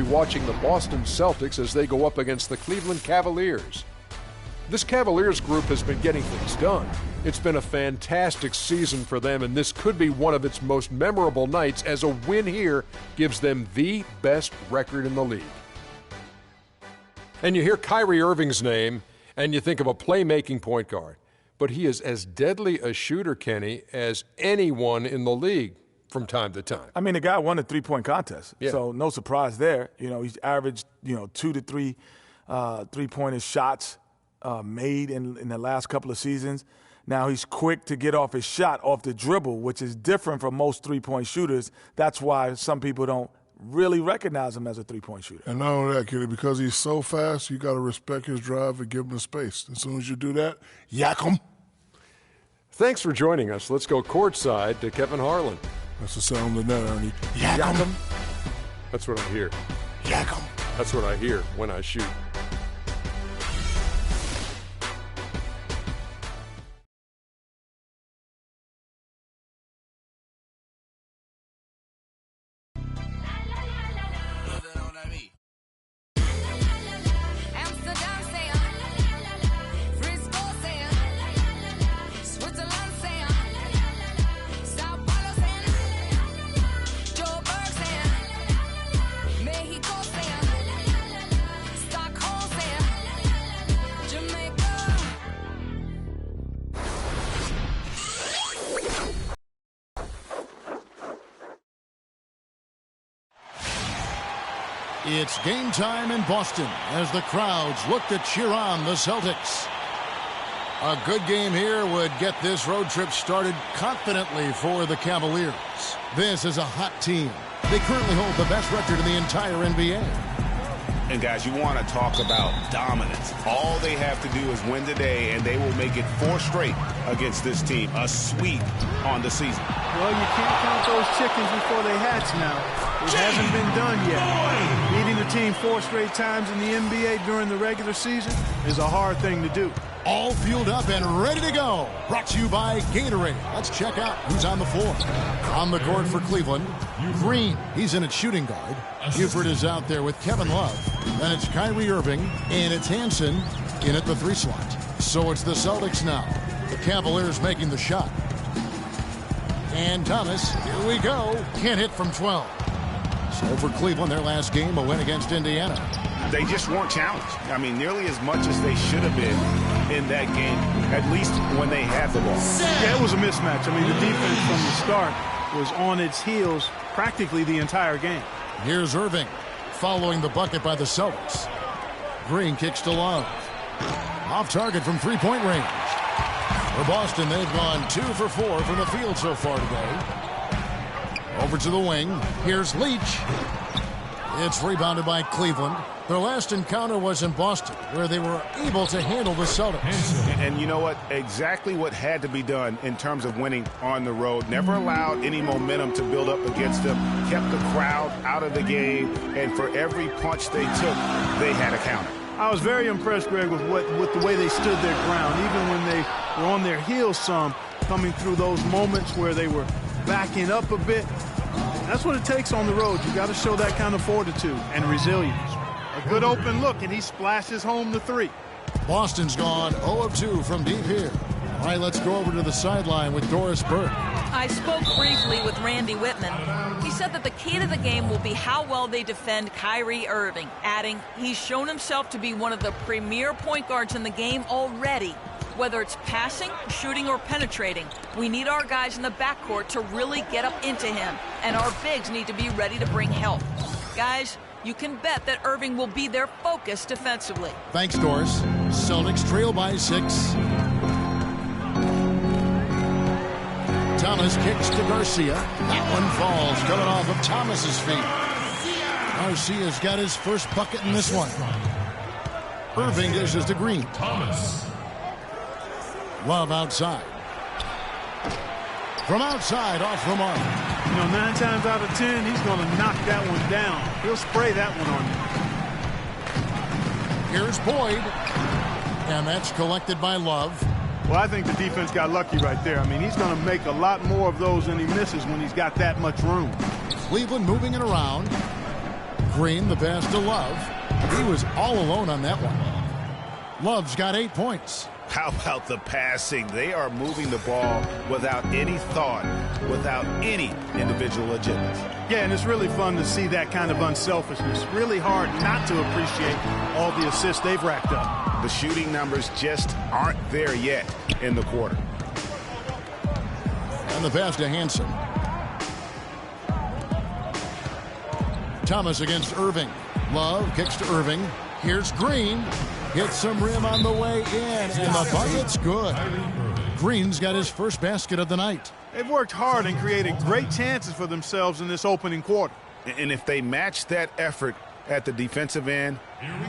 be watching the Boston Celtics as they go up against the Cleveland Cavaliers. This Cavaliers group has been getting things done. It's been a fantastic season for them, and this could be one of its most memorable nights, as a win here gives them the best record in the league. And you hear Kyrie Irving's name, and you think of a playmaking point guard. But he is as deadly a shooter, Kenny, as anyone in the league from time to time. I mean, the guy won a three-point contest, yeah. So no surprise there. You know, he's averaged, 2 to 3 three-pointer shots made in the last couple of seasons. Now he's quick to get off his shot off the dribble, which is different from most three-point shooters. That's why some people don't really recognize him as a three-point shooter. And not only that, Kenny, because he's so fast, you got to respect his drive and give him the space. As soon as you do that, yak him. Thanks for joining us. Let's go courtside to Kevin Harlan. That's the sound of the net, Ernie. Yak him. That's what I hear. Yak him. That's what I hear when I shoot. It's game time in Boston as the crowds look to cheer on the Celtics. A good game here would get this road trip started confidently for the Cavaliers. This is a hot team. They currently hold the best record in the entire NBA. And guys, you want to talk about dominance. All they have to do is win today, and they will make it 4 straight against this team. A sweep on the season. Well, you can't count those chickens before they hatch now. It hasn't been done yet. Beating a team 4 straight times in the NBA during the regular season is a hard thing to do. All fueled up and ready to go. Brought to you by Gatorade. Let's check out who's on the floor. On the court for Cleveland, Green. He's in at shooting guard. Buford is out there with Kevin Love. Then it's Kyrie Irving, and it's Hansen in at the 3 slot. So it's the Celtics now. The Cavaliers making the shot. And Thomas, here we go. Can't hit from 12. So for Cleveland, their last game, a win against Indiana. They just weren't challenged. I mean, nearly as much as they should have been in that game, at least when they had the ball. Yeah, it was a mismatch. I mean, the defense from the start was on its heels practically the entire game. Here's Irving following the bucket by the Celtics. Green kicks to Love. Off target from three-point range. For Boston, they've gone 2 for 4 from the field so far today. Over to the wing. Here's Leach. It's rebounded by Cleveland. Their last encounter was in Boston, where they were able to handle the Celtics. And you know what? Exactly what had to be done in terms of winning on the road. Never allowed any momentum to build up against them. Kept the crowd out of the game. And for every punch they took, they had a counter. I was very impressed, Greg, with the way they stood their ground, even when they were on their heels some, coming through those moments where they were backing up a bit. That's what it takes on the road. You got to show that kind of fortitude and resilience. A good open look, and he splashes home the 3. Boston's gone 0 of 2 from deep here. All right, let's go over to the sideline with Doris Burke. I spoke briefly with Randy Whitman. He said that the key to the game will be how well they defend Kyrie Irving, adding, he's shown himself to be one of the premier point guards in the game already. Whether it's passing, shooting, or penetrating, we need our guys in the backcourt to really get up into him, and our bigs need to be ready to bring help. Guys, you can bet that Irving will be their focus defensively. Thanks, Doris. Celtics trail by 6. Thomas kicks to Garcia. That one falls, coming off of Thomas's feet. Garcia's got his first bucket in this one. Irving dishes to Green. Thomas. Love outside. From outside, off the mark. You know, 9 times out of 10, he's going to knock that one down. He'll spray that one on you. Here's Boyd. And that's collected by Love. Well, I think the defense got lucky right there. I mean, he's going to make a lot more of those than he misses when he's got that much room. Cleveland moving it around. Green, the pass to Love. He was all alone on that one. Love's got 8 points. How about the passing? They are moving the ball without any thought, without any individual agendas. Yeah, and it's really fun to see that kind of unselfishness. Really hard not to appreciate all the assists they've racked up. The shooting numbers just aren't there yet in the quarter. And the pass to Hansen. Thomas against Irving. Love kicks to Irving. Here's Green. Hits some rim on the way in, and the bucket's good. Green's got his first basket of the night. They've worked hard and created great chances for themselves in this opening quarter. And if they match that effort at the defensive end,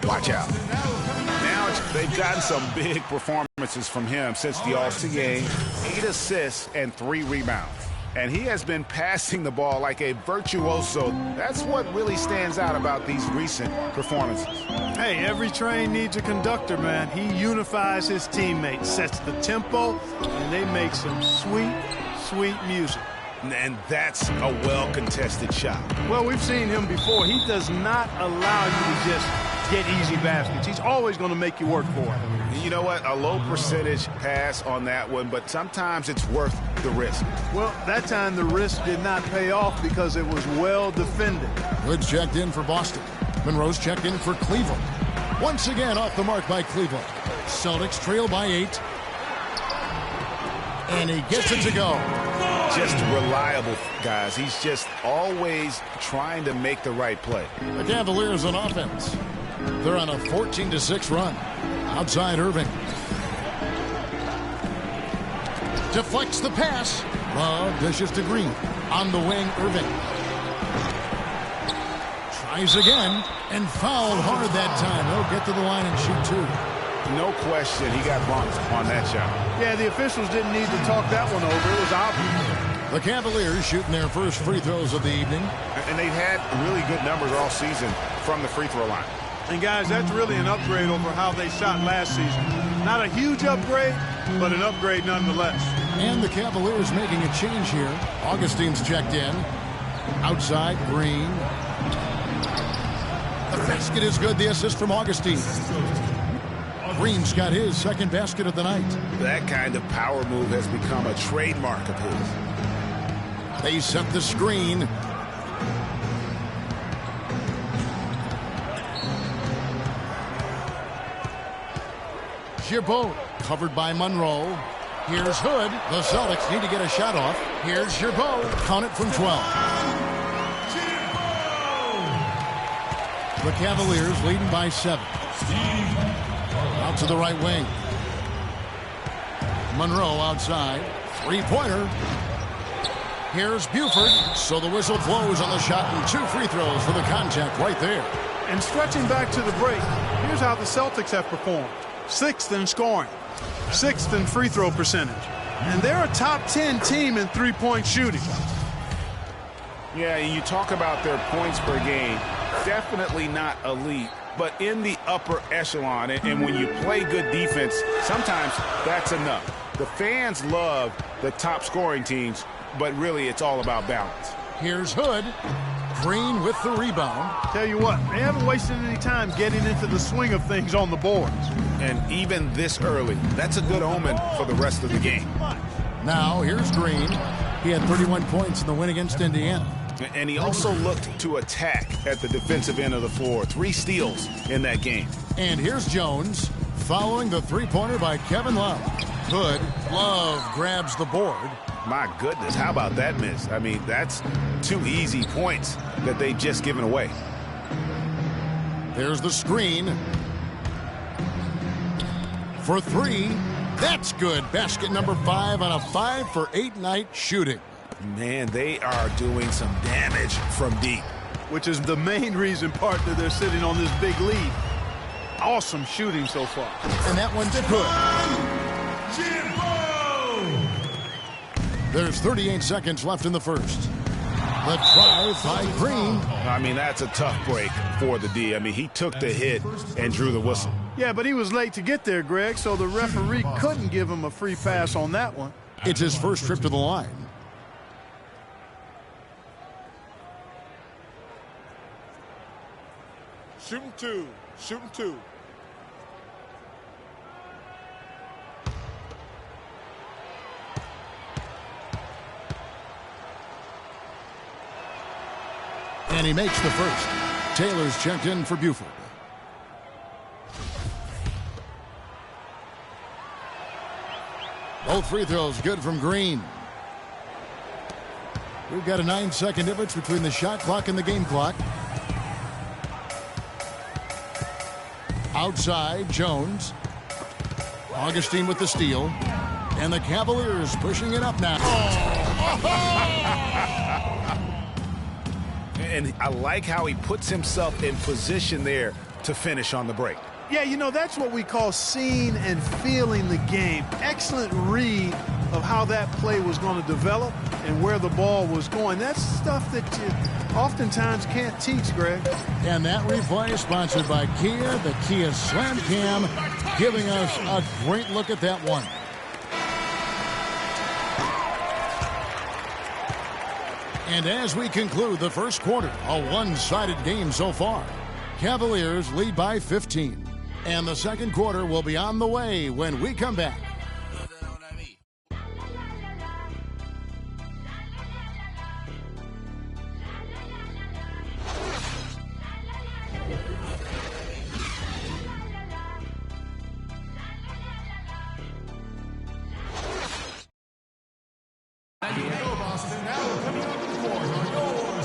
watch out. Now they've gotten some big performances from him since the All-Star game. 8 assists and 3 rebounds. And he has been passing the ball like a virtuoso. That's what really stands out about these recent performances. Hey, every train needs a conductor, man. He unifies his teammates, sets the tempo, and they make some sweet, sweet music. And that's a well-contested shot. Well, we've seen him before. He does not allow you to just get easy baskets. He's always going to make you work for it. You know what? A low percentage pass on that one, but sometimes it's worth the risk. Well, that time the risk did not pay off because it was well defended. Hood's checked in for Boston. Monroe's checked in for Cleveland. Once again off the mark by Cleveland. Celtics trail by 8. And he gets it to go. Just reliable, guys. He's just always trying to make the right play. The Cavaliers on offense. They're on a 14-6 run. Outside Irving. Deflects the pass. Love dishes to Green. On the wing, Irving. Tries again and fouled hard that time. He'll get to the line and shoot 2. No question he got bumped on that shot. Yeah, the officials didn't need to talk that one over. It was obvious. The Cavaliers shooting their first free throws of the evening. And they've had really good numbers all season from the free throw line. And, guys, that's really an upgrade over how they shot last season. Not a huge upgrade, but an upgrade nonetheless. And the Cavaliers making a change here. Augustine's checked in. Outside, Green. The basket is good. The assist from Augustine. Green's got his second basket of the night. That kind of power move has become a trademark of his. They set the screen. Giroux covered by Monroe. Here's Hood. The Celtics need to get a shot off. Here's Giroux. Count it from 12. The Cavaliers leading by 7. Out to the right wing. Monroe outside. 3-pointer. Here's Buford. So the whistle blows on the shot and 2 free throws for the contact right there. And stretching back to the break, here's how the Celtics have performed. 6th in scoring, 6th in free throw percentage. And they're a top 10 team in three-point shooting. Yeah, you talk about their points per game. Definitely not elite, but in the upper echelon. And when you play good defense, sometimes that's enough. The fans love the top scoring teams, but really it's all about balance. Here's Hood. Green with the rebound. Tell you what, they haven't wasted any time getting into the swing of things on the boards. And even this early, that's a good omen for the rest of the game. Now here's Green. He had 31 points in the win against Indiana. And he also looked to attack at the defensive end of the floor. 3 steals in that game. And here's Jones following the 3-pointer by Kevin Love. Good. Love grabs the board. My goodness, how about that miss? I mean, that's 2 easy points that they've just given away. There's the screen. For 3. That's good. Basket number 5 on a 5 for 8 night shooting. Man, they are doing some damage from deep. Which is the main reason, partner, they're sitting on this big lead. Awesome shooting so far. And that one's good. There's 38 seconds left in the first. The drive by Green. I mean, that's a tough break for the D. I mean, he took the hit and drew the whistle. Yeah, but he was late to get there, Greg, so the referee couldn't give him a free pass on that one. It's his first trip to the line. Shooting two. Shooting two. And he makes the first. Taylor's checked in for Buford. Both free throws good from Green. We've got a 9-second difference between the shot clock and the game clock. Outside, Jones. Augustine with the steal. And the Cavaliers pushing it up now. And I like how he puts himself in position there to finish on the break. Yeah, you know, that's what we call seeing and feeling the game. Excellent read of how that play was going to develop and where the ball was going. That's stuff that you oftentimes can't teach, Greg. And that replay is sponsored by Kia, the Kia Slam Cam, giving us a great look at that one. And as we conclude the first quarter, a one-sided game so far. Cavaliers lead by 15. And the second quarter will be on the way when we come back.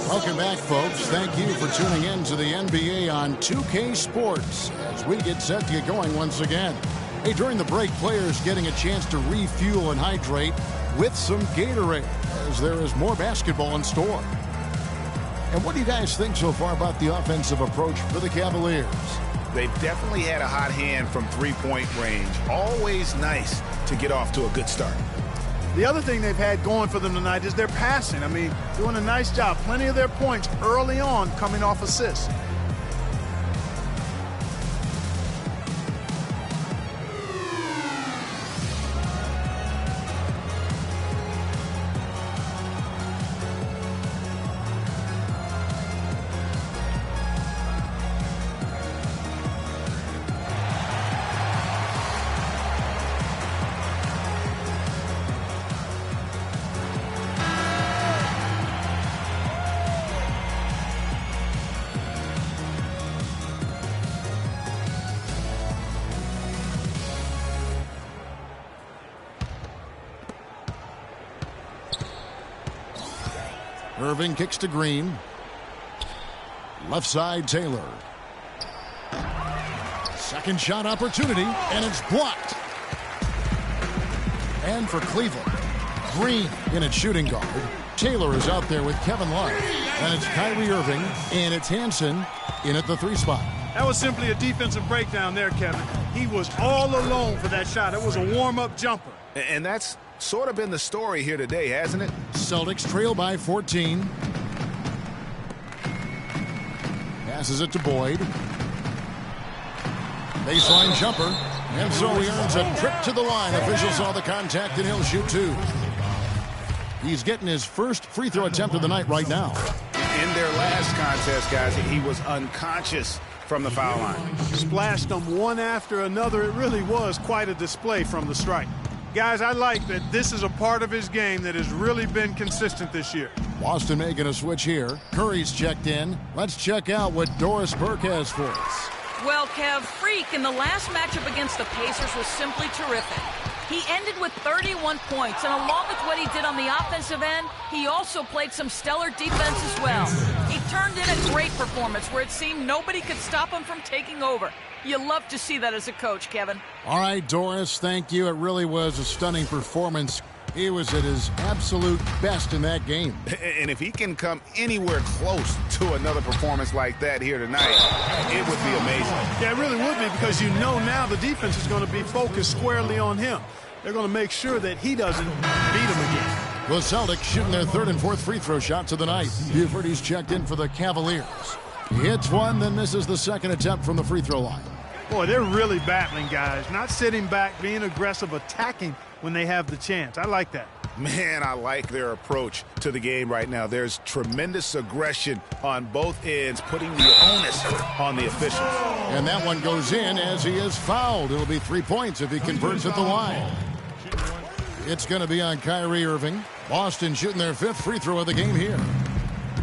Welcome back, folks. Thank you for tuning in to the NBA on 2K Sports as we get set to get going once again. Hey, during the break, players getting a chance to refuel and hydrate with some Gatorade as there is more basketball in store. And what do you guys think so far about the offensive approach for the Cavaliers? They've definitely had a hot hand from three-point range. Always nice to get off to a good start. The other thing they've had going for them tonight is their passing. I mean, doing a nice job. Plenty of their points early on coming off assists. Irving kicks to Green. Left side, Taylor. Second shot opportunity, and it's blocked. And for Cleveland, Green in at shooting guard. Taylor is out there with Kevin Love. And it's Kyrie Irving, and it's Hansen in at the 3 spot. That was simply a defensive breakdown there, Kevin. He was all alone for that shot. It was a warm-up jumper. And that's sort of been the story here today, hasn't it? Celtics trail by 14. Passes it to Boyd. Baseline jumper. And so he earns a trip to the line. Officials saw the contact and he'll shoot 2. He's getting his first free throw attempt of the night right now. In their last contest, guys, he was unconscious from the foul line. Splashed them one after another. It really was quite a display from the stripe. Guys, I like that this is a part of his game that has really been consistent this year. Boston making a switch here. Curry's checked in. Let's check out what Doris Burke has for us. Well, Kev, Freak in the last matchup against the Pacers was simply terrific. He ended with 31 points, and along with what he did on the offensive end, he also played some stellar defense as well. He turned in a great performance where it seemed nobody could stop him from taking over. You love to see that as a coach, Kevin. All right, Doris, thank you. It really was a stunning performance. He was at his absolute best in that game. And if he can come anywhere close to another performance like that here tonight, it would be amazing. Yeah, it really would be, because you know now the defense is going to be focused squarely on him. They're going to make sure that he doesn't beat him again. The Celtics shooting their 3rd and 4th free throw shots of the night. Buford, he's checked in for the Cavaliers. He hits one, then misses the second attempt from the free throw line. Boy, they're really battling, guys. Not sitting back, being aggressive, attacking when they have the chance. I like that. Man, I like their approach to the game right now. There's tremendous aggression on both ends, putting the onus on the officials. And that one goes in as he is fouled. It'll be 3 points if he converts at the line. It's going to be on Kyrie Irving. Boston shooting their 5th free throw of the game here.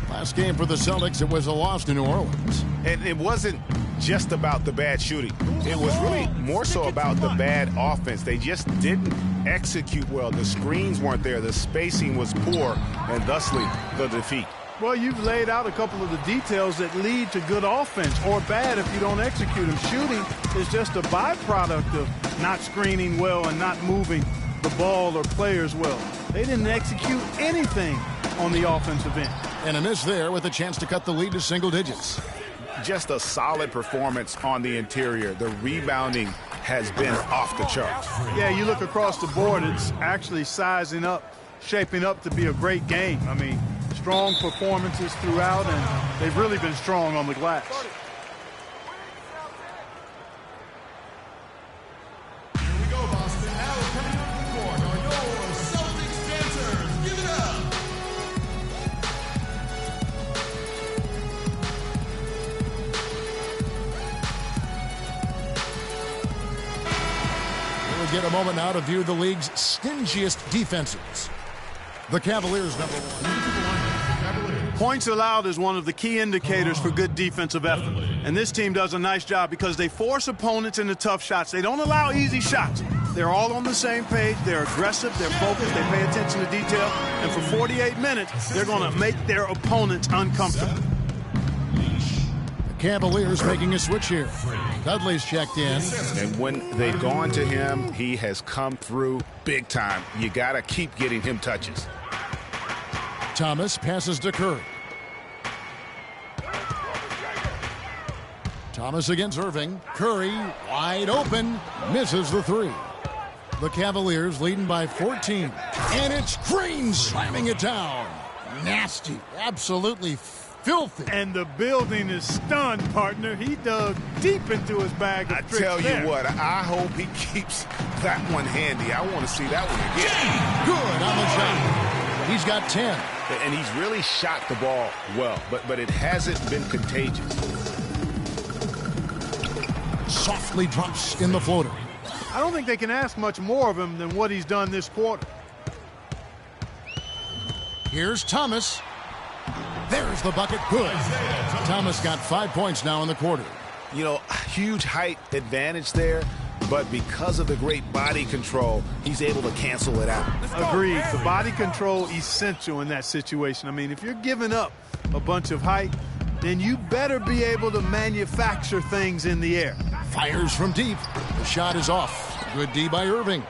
Last game for the Celtics, it was a loss to New Orleans. And it wasn't just about the bad shooting. It was really more so about the bad offense. They just didn't execute well. The screens weren't there. The spacing was poor, and thusly the defeat. Well, you've laid out a couple of the details that lead to good offense, or bad if you don't execute them. Shooting is just a byproduct of not screening well and not moving the ball or players well. They didn't execute anything on the offensive end. And a miss there with a chance to cut the lead to single digits. Just a solid performance on the interior. The rebounding has been off the charts. Yeah, you look across the board, it's actually sizing up, shaping up to be a great game. I mean, strong performances throughout, and they've really been strong on the glass. Here we go, Boston. Now coming up the court are your Celtics dancers. Give it up. We'll get a moment now to view the league's stingiest defenses. The Cavaliers, number 1. Points allowed is one of the key indicators for good defensive effort. And this team does a nice job because they force opponents into tough shots. They don't allow easy shots. They're all on the same page. They're aggressive. They're focused. They pay attention to detail. And for 48 minutes, they're going to make their opponents uncomfortable. The Cavaliers making a switch here. Dudley's checked in. And when they've gone to him, he has come through big time. You got to keep getting him touches. Thomas passes to Curry. Thomas against Irving. Curry wide open. Misses the 3. The Cavaliers leading by 14. And it's Green slamming it down. Nasty. Absolutely filthy. And the building is stunned, partner. He dug deep into his bag of I tricks tell you there. what, I hope he keeps that one handy. I want to see that one again. Good on the shot. He's got 10. And he's really shot the ball well, but it hasn't been contagious. Softly drops in the floater. I don't think they can ask much more of him than what he's done this quarter. Here's Thomas. There's the bucket. Good. Thomas got 5 points now in the quarter. You know, huge height advantage there, but because of the great body control, he's able to cancel it out. Agreed. The body control essential in that situation. I mean, if you're giving up a bunch of height, then you better be able to manufacture things in the air. Fires from deep. The shot is off. Good D by Irving.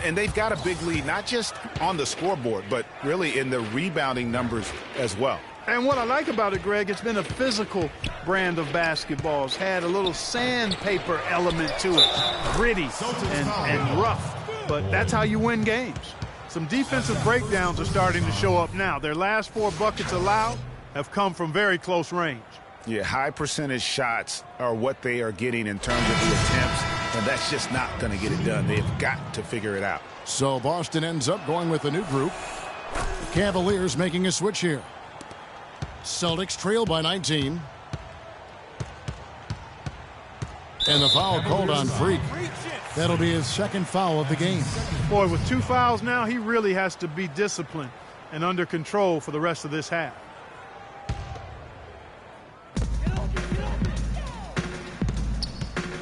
And they've got a big lead, not just on the scoreboard, but really in the rebounding numbers as well. And what I like about it, Greg, it's been a physical brand of basketball. It's had a little sandpaper element to it. Gritty and rough. But that's how you win games. Some defensive breakdowns are starting to show up now. Their last 4 buckets allowed have come from very close range. Yeah, high percentage shots are what they are getting in terms of the attempts, and that's just not going to get it done. They've got to figure it out. So Boston ends up going with a new group. Cavaliers making a switch here. Celtics trail by 19. And the foul called on Freak. That'll be his 2nd foul of the game. Boy, with 2 fouls now, he really has to be disciplined and under control for the rest of this half.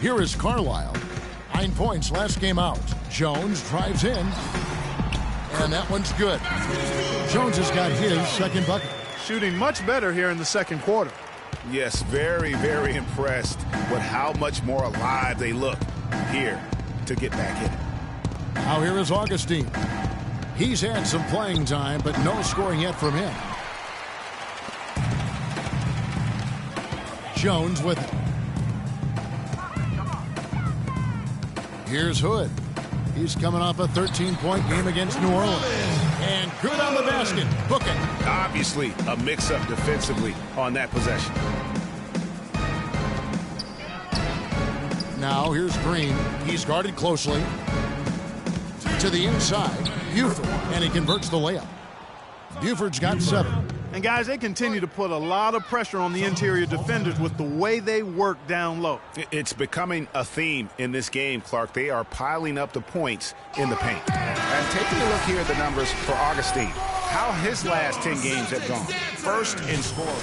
Here is Carlisle. 9 points last game out. Jones drives in. And that one's good. Jones has got his 2nd bucket. Shooting much better here in the 2nd quarter. Yes, very, very impressed with how much more alive they look here to get back in it. Now here is Augustine. He's had some playing time, but no scoring yet from him. Jones with it. Here's Hood. He's coming off a 13-point game against New Orleans. And good on the basket. Book it. Obviously, a mix-up defensively on that possession. Now here's Green. He's guarded closely. To the inside. Buford, and he converts the layup. Buford's got 7. And guys, they continue to put a lot of pressure on the interior defenders with the way they work down low. It's becoming a theme in this game, Clark. They are piling up the points in the paint. And taking a look here at the numbers for Augustine, how his last 10 games have gone. First in scoring,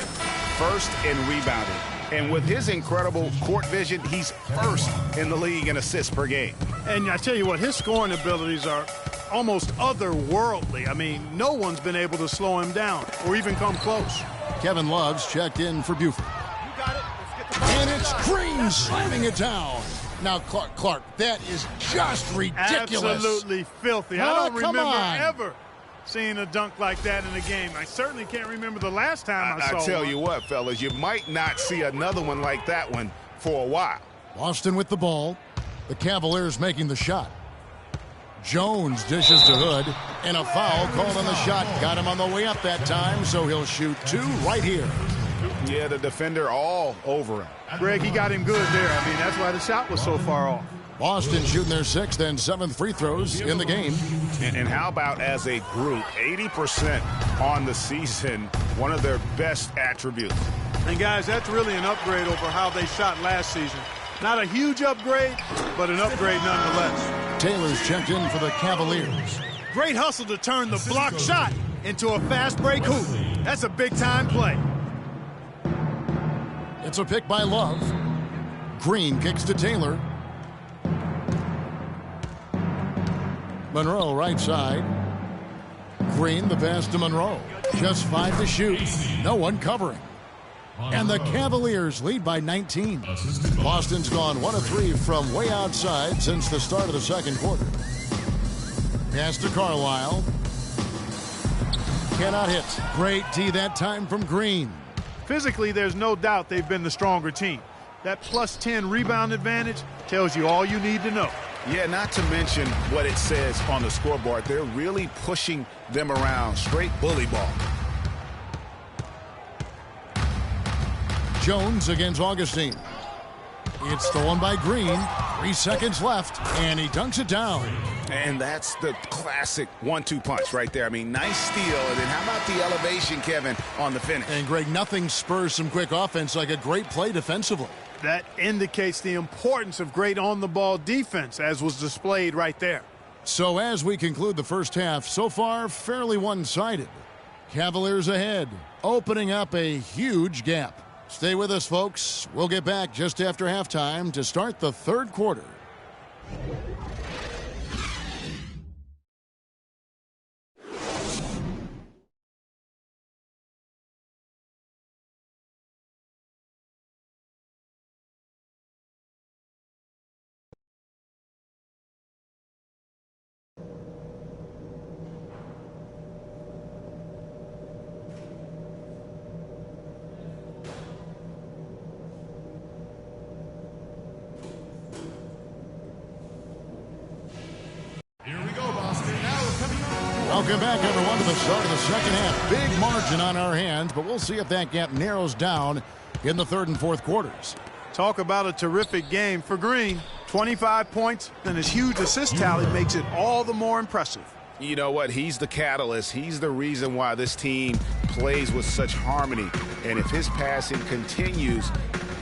first in rebounding. And with his incredible court vision, he's first in the league in assists per game. And I tell you what, his scoring abilities are almost otherworldly. I mean, no one's been able to slow him down or even come close. Kevin Love's checked in for Buford. And it's Green slamming it down. Now, Clark, that is just ridiculous. Absolutely filthy. I don't remember on. ever seeing a dunk like that in a game. I certainly can't remember the last time I saw I tell one. you what, fellas, you might not see another one like that one for a while. Boston with the ball. The Cavaliers making the shot. Jones dishes to Hood, and a foul called on the shot. Got him on the way up that time, so he'll shoot 2 right here. Yeah, the defender all over him. Greg, he got him good there. I mean, that's why the shot was so far off. Boston shooting their 6th and 7th free throws in the game. And how about as a group, 80% on the season, one of their best attributes. And guys, that's really an upgrade over how they shot last season. Not a huge upgrade, but an upgrade nonetheless. Taylor's checked in for the Cavaliers. Great hustle to turn the block shot into a fast break hoop. That's a big-time play. It's a pick by Love. Green kicks to Taylor. Monroe right side. Green the pass to Monroe. Just 5 to shoot. No one covering. And the Cavaliers lead by 19. Boston's gone 1 of 3 from way outside since the start of the second quarter. Pass to Carlisle. Cannot hit. Great D that time from Green. Physically, there's no doubt they've been the stronger team. That plus 10 rebound advantage tells you all you need to know. Yeah, not to mention what it says on the scoreboard. They're really pushing them around. Straight bully ball. Jones against Augustine. It's stolen by Green. 3 seconds left, and he dunks it down. And that's the classic 1-2 punch right there. I mean, nice steal. And then how about the elevation, Kevin, on the finish? And, Greg, nothing spurs some quick offense like a great play defensively. That indicates the importance of great on-the-ball defense, as was displayed right there. So as we conclude the first half, so far fairly one-sided. Cavaliers ahead, opening up a huge gap. Stay with us, folks. We'll get back just after halftime to start the third quarter. Welcome back, everyone, to the start of the second half. Big margin on our hands, but we'll see if that gap narrows down in the third and fourth quarters. Talk about a terrific game for Green. 25 points and his huge assist tally makes it all the more impressive. You know what? He's the catalyst. He's the reason why this team plays with such harmony. And if his passing continues,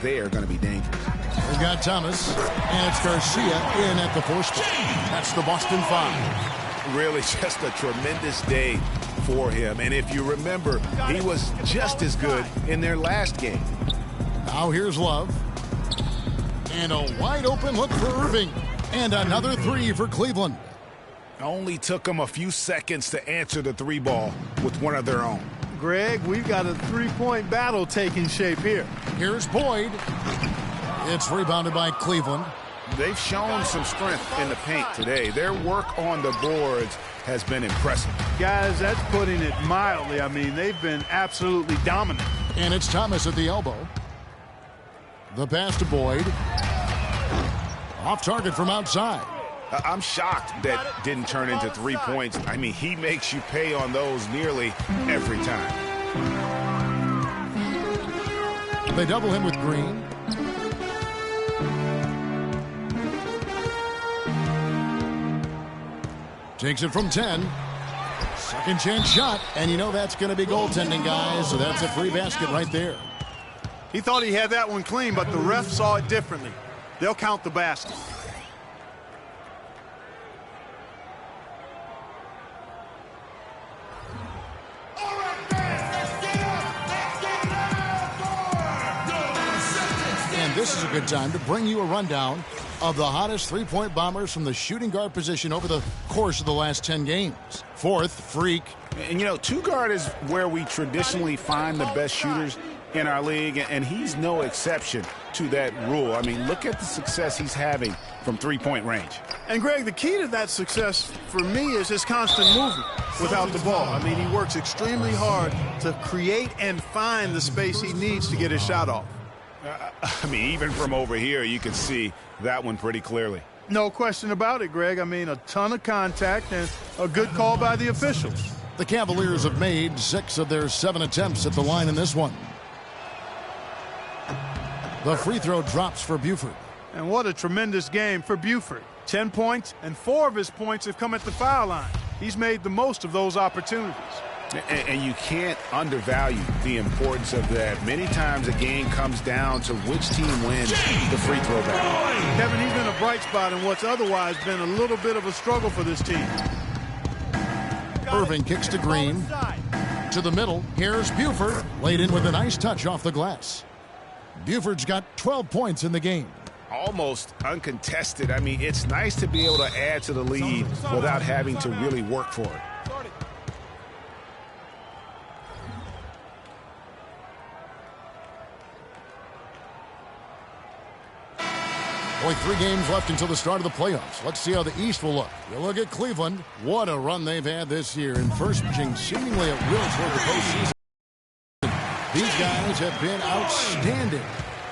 they are going to be dangerous. We've got Thomas, and it's Garcia in at the 4 spot. That's the Boston 5. Really just a tremendous day for him. And if you remember, he was just as good in their last game. Now here's Love. And a wide open look for Irving. And another 3 for Cleveland. Only took them a few seconds to answer the 3 ball with one of their own. Greg, we've got a 3-point battle taking shape here. Here's Boyd. It's rebounded by Cleveland. They've shown some strength in the paint today. Their work on the boards has been impressive. Guys, that's putting it mildly. I mean, they've been absolutely dominant. And it's Thomas at the elbow. The pass to Boyd. Off target from outside. I'm shocked that didn't turn into 3 points. I mean, he makes you pay on those nearly every time. They double him with Green. Takes it from 10. Second chance shot, and you know that's going to be goaltending, guys, so that's a free basket right there. He thought he had that one clean, but the ref saw it differently. They'll count the basket. And this is a good time to bring you a rundown of the hottest three-point bombers from the shooting guard position over the course of the last 10 games. Fourth, Freak. And, you know, two guard is where we traditionally find the best shooters in our league, and he's no exception to that rule. I mean, look at the success he's having from three-point range. And, Greg, the key to that success for me is his constant movement without the ball. I mean, he works extremely hard to create and find the space he needs to get his shot off. I mean, even from over here, you can see that one pretty clearly. No question about it, Greg. I mean, a ton of contact and a good call by the officials. The Cavaliers have made 6 of their 7 attempts at the line in this one. The free throw drops for Buford. And what a tremendous game for Buford. 10 points, and 4 of his points have come at the foul line. He's made the most of those opportunities. And you can't undervalue the importance of that. Many times a game comes down to which team wins the free throw battle. Kevin, he's been a bright spot in what's otherwise been a little bit of a struggle for this team. Irving kicks to Green. To the middle. Here's Buford. Laid in with a nice touch off the glass. Buford's got 12 points in the game. Almost uncontested. I mean, it's nice to be able to add to the lead without having to really work for it. Only 3 games left until the start of the playoffs. Let's see how the East will look. You look at Cleveland. What a run they've had this year. And first pitching seemingly at will toward the postseason. These guys have been outstanding.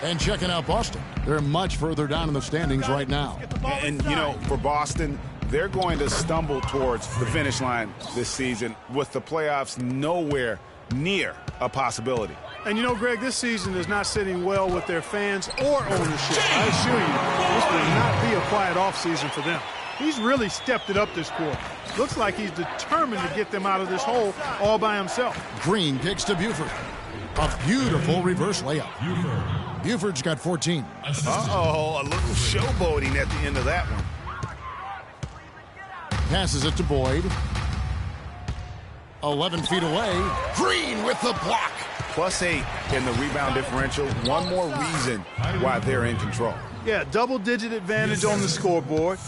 And checking out Boston. They're much further down in the standings right now. And, you know, for Boston, they're going to stumble towards the finish line this season with the playoffs nowhere near a possibility. And you know, Greg, this season is not sitting well with their fans or ownership. I assure you, this will not be a quiet offseason for them. He's really stepped it up this quarter. Looks like he's determined to get them out of this hole all by himself. Green kicks to Buford. A beautiful reverse layup. Buford's got 14. Uh-oh, a little showboating at the end of that one. Passes it to Boyd. 11 feet away. Green with the block. +8 in the rebound differential. One more reason why they're in control. Yeah, double-digit advantage on the scoreboard.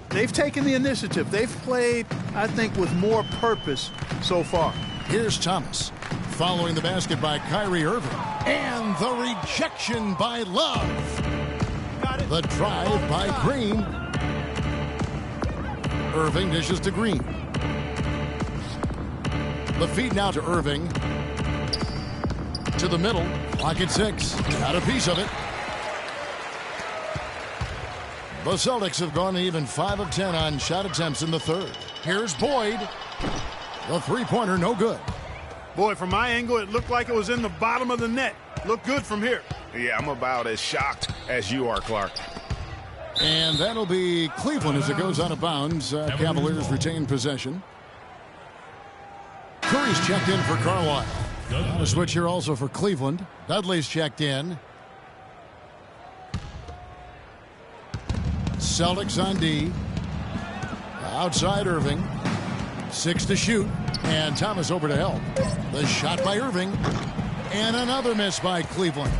They've taken the initiative. They've played, I think, with more purpose so far. Here's Thomas. Following the basket by Kyrie Irving. And the rejection by Love. The drive by Green. Irving dishes to Green. The feed now to Irving. To the middle. Clock at 6. Got a piece of it. The Celtics have gone even 5 of 10 on shot attempts in the third. Here's Boyd. The three-pointer no good. Boy, from my angle, it looked like it was in the bottom of the net. Looked good from here. Yeah, I'm about as shocked as you are, Clark. And that'll be Cleveland as it goes out of bounds. Cavaliers retain possession. Curry's checked in for Carlisle. A switch here also for Cleveland. Dudley's checked in. Celtics on D. Outside Irving. 6 to shoot. And Thomas over to help. The shot by Irving. And another miss by Cleveland.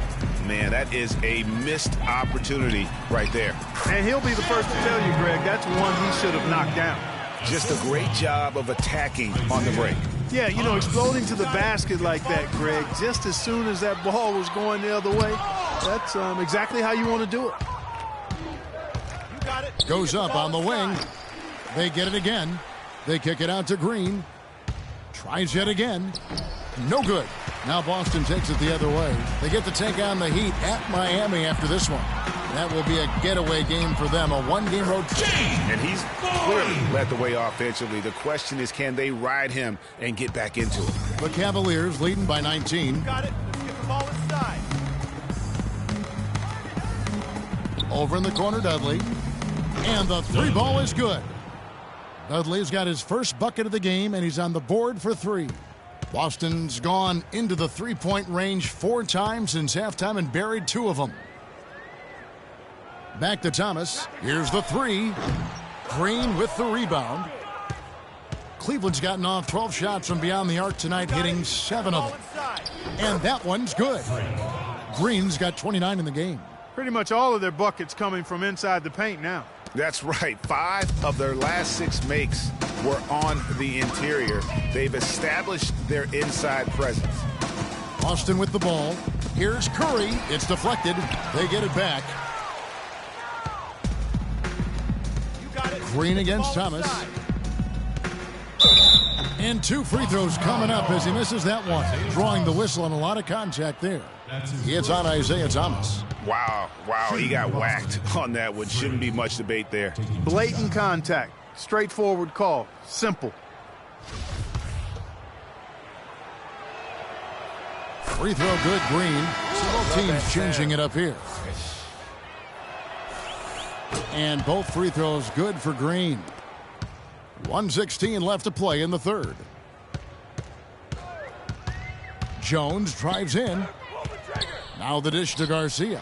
Man, that is a missed opportunity right there. And he'll be the first to tell you, Greg, that's one he should have knocked down. Just a great job of attacking on the break. Yeah, you know, exploding to the basket like that, Greg, just as soon as that ball was going the other way, that's exactly how you want to do it. Goes up on the wing. They get it again. They kick it out to Green. Tries yet again. No good. Now Boston takes it the other way. They get to take on the Heat at Miami after this one. That will be a getaway game for them, a one-game road trip. And he's clearly led the way offensively. The question is, can they ride him and get back into it? The Cavaliers leading by 19. Got it. Let's get the ball inside. Over in the corner, Dudley. And the three ball is good. Dudley's got his first bucket of the game, and he's on the board for 3. Boston's gone into the three-point range 4 times since halftime and buried 2 of them. Back to Thomas. Here's the 3. Green with the rebound. Cleveland's gotten off 12 shots from beyond the arc tonight, hitting 7 of them. And that one's good. Green's got 29 in the game. Pretty much all of their buckets coming from inside the paint now. That's right. 5 of their last 6 makes were on the interior. They've established their inside presence. Boston with the ball. Here's Curry. It's deflected. They get it back. Green against Thomas. And 2 free throws coming up as he misses that one. Drawing the whistle and a lot of contact there. It's on Isaiah Thomas. Wow, he got whacked on that one. Shouldn't be much debate there. Blatant contact. Straightforward call. Simple. Free throw good, Green. Both teams changing it up here. And both free throws good for Green. 1:16 left to play in the third. Jones drives in. Now the dish to Garcia.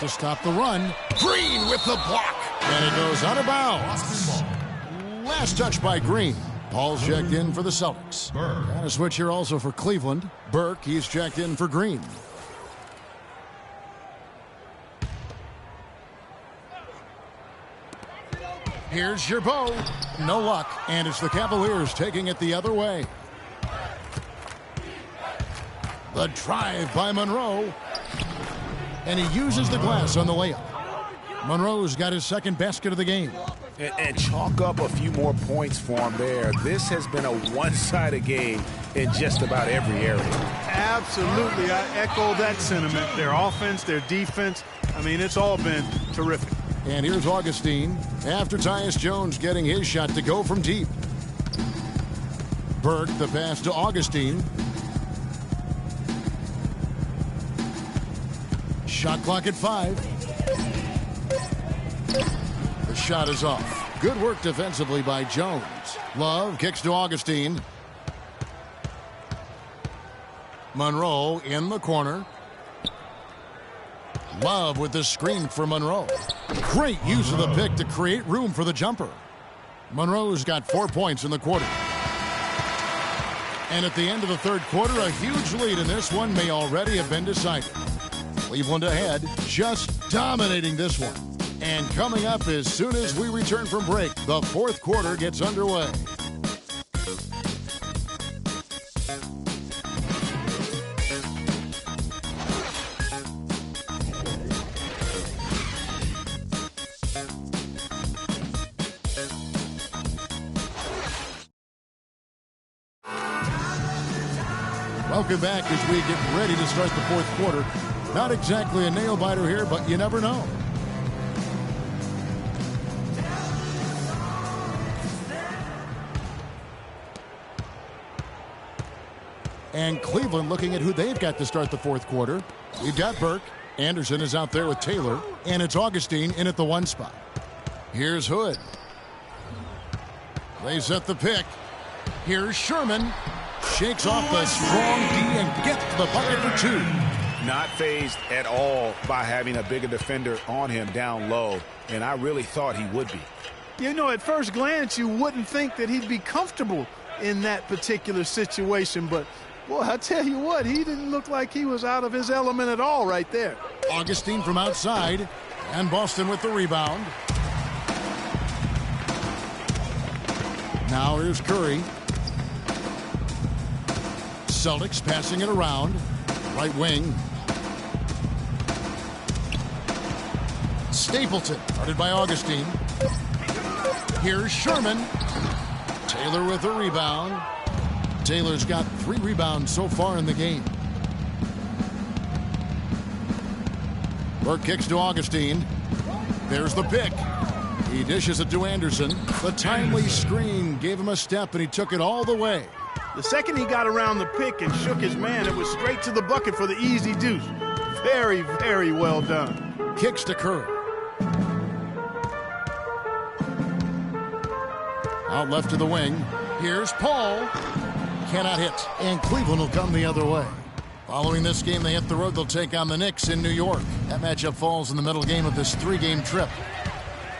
To stop the run. Green with the block. And it goes out of bounds. Last touch by Green. Paul's checked in for the Celtics. Got a switch here also for Cleveland. Burke, he's checked in for Green. Here's Gerbeau. No luck. And it's the Cavaliers taking it the other way. The drive by Monroe. And he uses the glass on the layup. Monroe's got his second basket of the game. And chalk up a few more points for him there. This has been a one-sided game in just about every area. Absolutely. I echo that sentiment. Their offense, their defense. I mean, it's all been terrific. And here's Augustine after Tyus Jones getting his shot to go from deep. Burke the pass to Augustine. Shot clock at 5. The shot is off. Good work defensively by Jones. Love kicks to Augustine. Monroe in the corner. Love with the screen for Monroe. Great use of the pick to create room for the jumper. Monroe's got 4 points in the quarter. And at the end of the third quarter, a huge lead in this one may already have been decided. Cleveland ahead, just dominating this one. And coming up as soon as we return from break, the fourth quarter gets underway. Welcome back as we get ready to start the fourth quarter. Not exactly a nail-biter here, but you never know. And Cleveland looking at who they've got to start the fourth quarter. We've got Burke. Anderson is out there with Taylor. And it's Augustine in at the 1 spot. Here's Hood. They set the pick. Here's Sherman. Shakes off the strong D and gets the bucket for 2. Not fazed at all by having a bigger defender on him down low. And I really thought he would be. You know, at first glance, you wouldn't think that he'd be comfortable in that particular situation. But, boy, I tell you what, he didn't look like he was out of his element at all right there. Augustine from outside. And Boston with the rebound. Now here's Curry. Celtics passing it around. Right wing. Stapleton, guarded by Augustine. Here's Sherman. Taylor with a rebound. Taylor's got 3 rebounds so far in the game. Burke kicks to Augustine. There's the pick. He dishes it to Anderson. The timely screen gave him a step, and he took it all the way. The second he got around the pick and shook his man, it was straight to the bucket for the easy deuce. Very, very well done. Kicks to Curry. Out left to the wing. Here's Paul. Cannot hit. And Cleveland will come the other way. Following this game, they hit the road. They'll take on the Knicks in New York. That matchup falls in the middle game of this 3-game trip.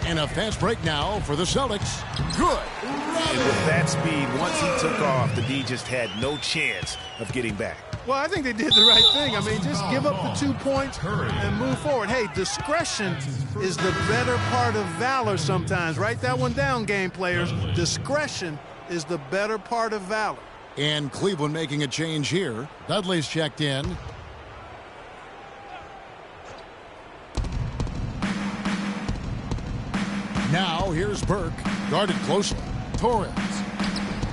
And a fast break now for the Celtics. Good. And with that speed, once he took off, the D just had no chance of getting back. Well, I think they did the right thing. I mean, just give up the 2 points and move forward. Hey, discretion is the better part of valor sometimes. Write that one down, game players. Discretion is the better part of valor. And Cleveland making a change here. Dudley's checked in. Now here's Burke. Guarded closely. Torres.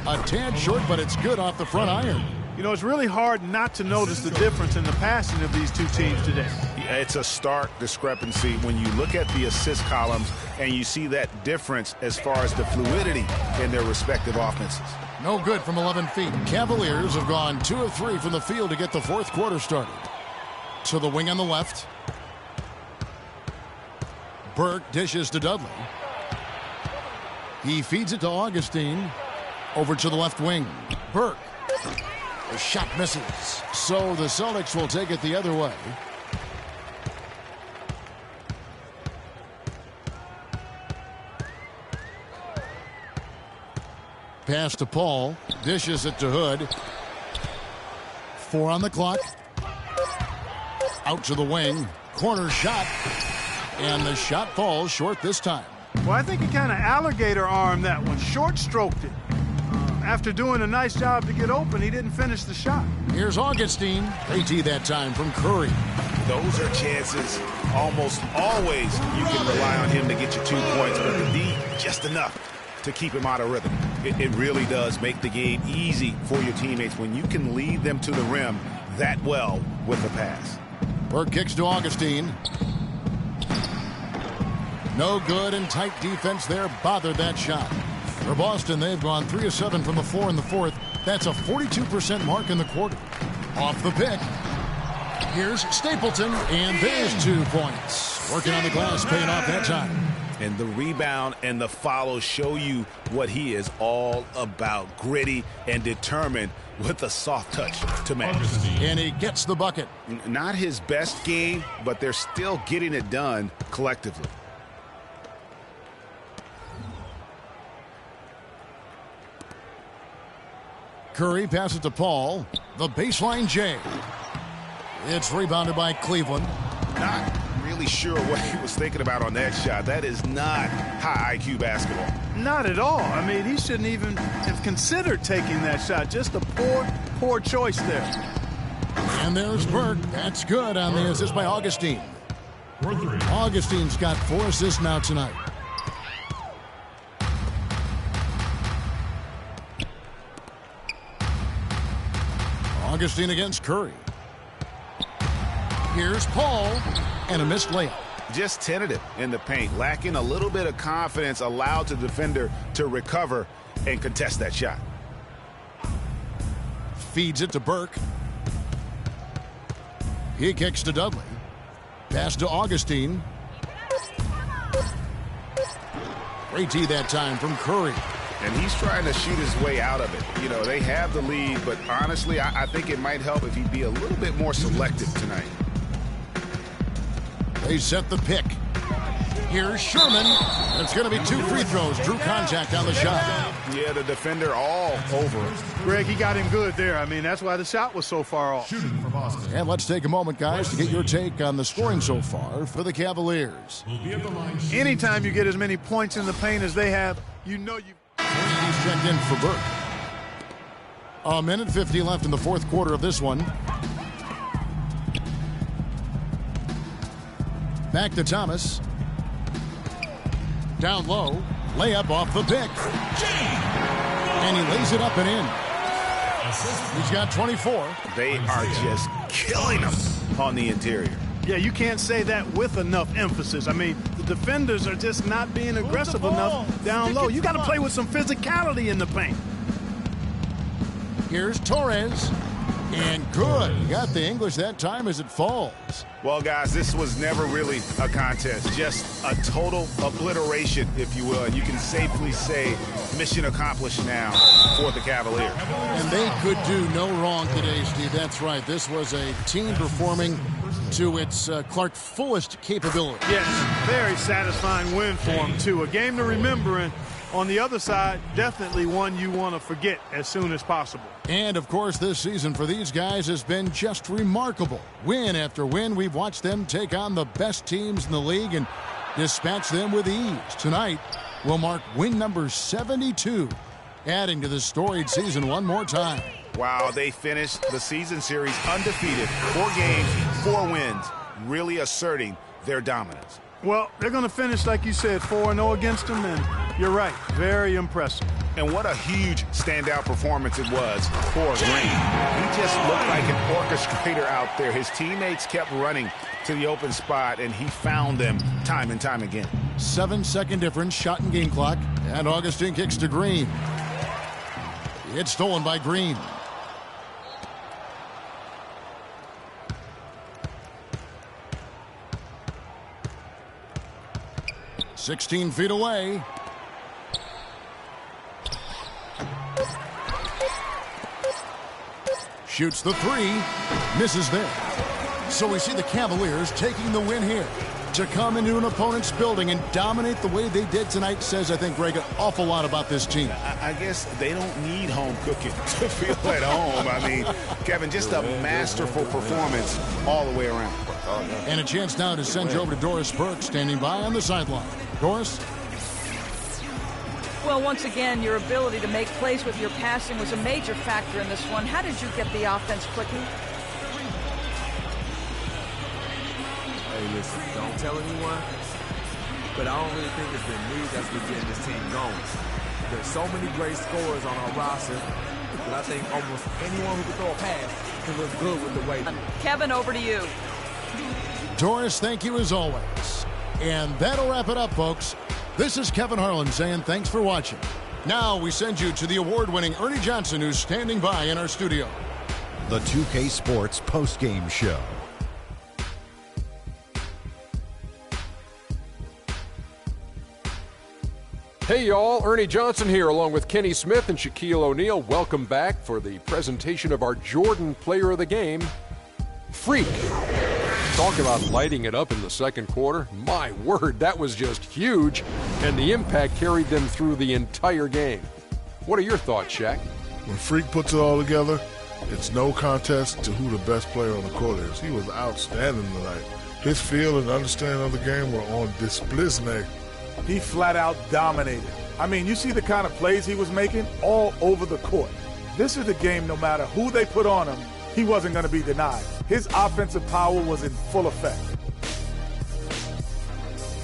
A tad short, but it's good off the front iron. You know, it's really hard not to notice the difference in the passing of these two teams today. Yeah, it's a stark discrepancy when you look at the assist columns and you see that difference as far as the fluidity in their respective offenses. No good from 11 feet. Cavaliers have gone 2 of 3 from the field to get the fourth quarter started. To the wing on the left. Burke dishes to Dudley. He feeds it to Augustine. Over to the left wing. Burke. The shot misses. So the Celtics will take it the other way. Pass to Paul. Dishes it to Hood. 4 on the clock. Out to the wing. Corner shot. And the shot falls short this time. Well, I think he kind of alligator armed that one. Short stroked it. After doing a nice job to get open, he didn't finish the shot. Here's Augustine. AT that time from Curry. Those are chances. Almost always you can rely on him to get you 2 points, but the D, just enough to keep him out of rhythm. It really does make the game easy for your teammates when you can lead them to the rim that well with a pass. Burke kicks to Augustine. No good, and tight defense there bothered that shot. For Boston, they've gone 3 of 7 from the floor in the fourth. That's a 42% mark in the quarter. Off the pick. Here's Stapleton, and there's 2 points. Working on the glass, paying off that time. And the rebound and the follow show you what he is all about. Gritty and determined with a soft touch to match. And he gets the bucket. Not his best game, but they're still getting it done collectively. Curry passes to Paul. The baseline J. It's rebounded by Cleveland. Not really sure what he was thinking about on that shot. That is not high IQ basketball. Not at all. I mean, he shouldn't even have considered taking that shot. Just a poor choice there. And there's Burke. That's good on the assist by Augustine. Augustine's got 4 assists now tonight. Augustine against Curry. Here's Paul, and a missed layup. Just tentative in the paint, lacking a little bit of confidence, allowed the defender to recover and contest that shot. Feeds it to Burke. He kicks to Dudley. Pass to Augustine. Great tee that time from Curry. And he's trying to shoot his way out of it. You know, they have the lead, but honestly, I think it might help if he'd be a little bit more selective tonight. They set the pick. Here's Sherman. It's going to be 2 free throws. Drew contact on the shot. Yeah, the defender all over it. Greg, he got him good there. I mean, that's why the shot was so far off. And let's take a moment, guys, to get your take on the scoring so far for the Cavaliers. Anytime you get as many points in the paint as they have, you know you... He's checked in for Burke. 1:50 left in the fourth quarter of this one. Back to Thomas. Down low. Layup off the pick. And he lays it up and in. He's got 24. They are just killing them on the interior. Yeah, you can't say that with enough emphasis. I mean, the defenders are just not being aggressive enough down low. You got to play with some physicality in the paint. Here's Torres. And good. He got the English that time as it falls. Well, guys, this was never really a contest, just a total obliteration, if you will. And you can safely say mission accomplished now for the Cavaliers. And they could do no wrong today, Steve. That's right. This was a team performing to its Clark fullest capability. Yes, very satisfying win for them, too. A game to remember, and on the other side, definitely one you want to forget as soon as possible. And, of course, this season for these guys has been just remarkable. Win after win, we've watched them take on the best teams in the league and dispatch them with ease. Tonight will mark win number 72, adding to the storied season one more time. Wow, they finished the season series undefeated. 4 games, 4 wins, really asserting their dominance. Well, they're going to finish, like you said, 4-0 against them, and you're right, very impressive. And what a huge standout performance it was for Green. He just looked like an orchestrator out there. His teammates kept running to the open spot, and he found them time and time again. 7-second difference, shot and game clock, and Augustine kicks to Green. It's stolen by Green. "16 feet away. Shoots the 3, misses there. So we see the Cavaliers taking the win here. To come into an opponent's building and dominate the way they did tonight says, I think, Greg, an awful lot about this team. I guess they don't need home cooking to feel at home. I mean, Kevin, just a masterful performance all the way around. And a chance now to send you over to Doris Burke, standing by on the sideline. Doris? Well, once again, your ability to make plays with your passing was a major factor in this one. How did you get the offense clicking? Hey, listen, don't tell anyone, but I don't really think it's been me that's been getting this team going. There's so many great scorers on our roster that I think almost anyone who can throw a pass can look good with the way. Kevin, over to you. Doris, thank you as always. And that'll wrap it up, folks. This is Kevin Harlan saying thanks for watching. Now we send you to the award-winning Ernie Johnson, who's standing by in our studio. The 2K Sports postgame show. Hey y'all, Ernie Johnson here along with Kenny Smith and Shaquille O'Neal. Welcome back for the presentation of our Jordan Player of the Game, Freak. Talk about lighting it up in the second quarter. My word, that was just huge, and the impact carried them through the entire game. What are your thoughts, Shaq? When Freak puts it all together, it's no contest to who the best player on the court is. He was outstanding tonight. His feel and understanding of the game were on display. He flat out dominated. I mean, you see the kind of plays he was making all over the court. This is the game, no matter who they put on him, he wasn't going to be denied. His offensive power was in full effect.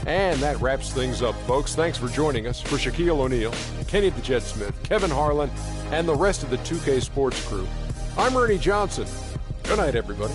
And that wraps things up, folks. Thanks for joining us. For Shaquille O'Neal, Kenny the Jet Smith, Kevin Harlan, and the rest of the 2K Sports crew, I'm Ernie Johnson. Good night, everybody.